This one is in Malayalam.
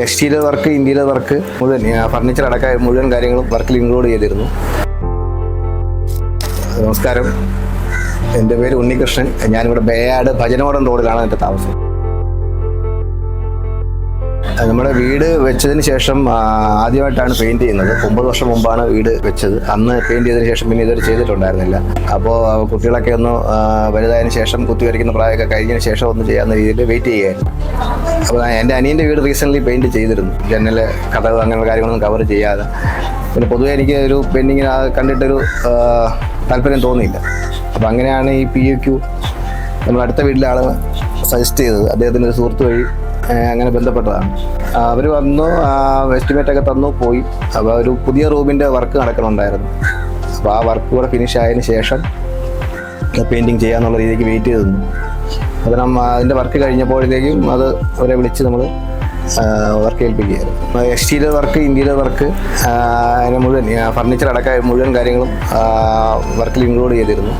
എക്സ്റ്റീരിയർ വർക്ക്, ഇന്റീരിയർ വർക്ക് മുഴുവൻ ഫർണിച്ചർ അടക്കം മുഴുവൻ കാര്യങ്ങളും വർക്കിൽ ഇൻക്ലൂഡ് ചെയ്തിരുന്നു. നമസ്കാരം, എൻ്റെ പേര് ഉണ്ണികൃഷ്ണൻ. ഞാനിവിടെ ബേയാട് ഭജനമഠം റോഡിലാണ് എൻ്റെ താമസം. നമ്മുടെ വീട് വെച്ചതിന് ശേഷം ആദ്യമായിട്ടാണ് പെയിൻറ് ചെയ്യുന്നത്. 9 വർഷം മുമ്പാണ് വീട് വെച്ചത്. അന്ന് പെയിൻറ് ചെയ്തതിന് ശേഷം പിന്നെ ഇതുവരെ ചെയ്തിട്ടുണ്ടായിരുന്നില്ല. അപ്പോൾ കുട്ടികളൊക്കെ ഒന്ന് വലുതായതിനു ശേഷം, കുത്തിവരയ്ക്കുന്ന പ്രായമൊക്കെ കഴിഞ്ഞതിന് ശേഷം ഒന്ന് ചെയ്യാവുന്ന രീതിയിൽ വെയിറ്റ് ചെയ്യായിരുന്നു. അപ്പോൾ എൻ്റെ അനിയൻ്റെ വീട് റീസെൻ്റ്ലി പെയിൻറ് ചെയ്തിരുന്നു. ജനൽ, കഥകൾ, അങ്ങനെയുള്ള കാര്യങ്ങളൊന്നും കവർ ചെയ്യാതെ. പിന്നെ പൊതുവെ എനിക്ക് ഒരു പെയിൻറ്റിങ്ങിന് കണ്ടിട്ടൊരു താല്പര്യം തോന്നിയില്ല. അപ്പോൾ അങ്ങനെയാണ് ഈ PUQ നമ്മൾ അടുത്ത വീട്ടിലെ ആൾ സജസ്റ്റ് ചെയ്തത്. അദ്ദേഹത്തിൻ്റെ ഒരു സുഹൃത്ത് വഴി അങ്ങനെ ബന്ധപ്പെട്ടതാണ്. അവർ വന്നു, എസ്റ്റിമേറ്റൊക്കെ തന്നു, പോയി. അപ്പോൾ ഒരു പുതിയ റൂമിൻ്റെ വർക്ക് നടക്കണുണ്ടായിരുന്നു. അപ്പോൾ ആ വർക്ക് കൂടെ ഫിനിഷ് ആയതിനു ശേഷം പെയിൻറ്റിങ് ചെയ്യാന്നുള്ള രീതിക്ക് വെയിറ്റ് ചെയ്ത് നിന്നു. അപ്പോൾ അതിൻ്റെ വർക്ക് കഴിഞ്ഞപ്പോഴത്തേക്കും അത് അവരെ വിളിച്ച് നമ്മൾ വർക്ക് ഏൽപ്പിക്കുകയായിരുന്നു. എക്സ്റ്റീരിയർ വർക്ക്, ഇന്റീരിയർ വർക്ക് അതിന് മുഴുവൻ ഫർണിച്ചർ അടക്കം മുഴുവൻ കാര്യങ്ങളും വർക്കിൽ ഇൻക്ലൂഡ് ചെയ്തിരുന്നു.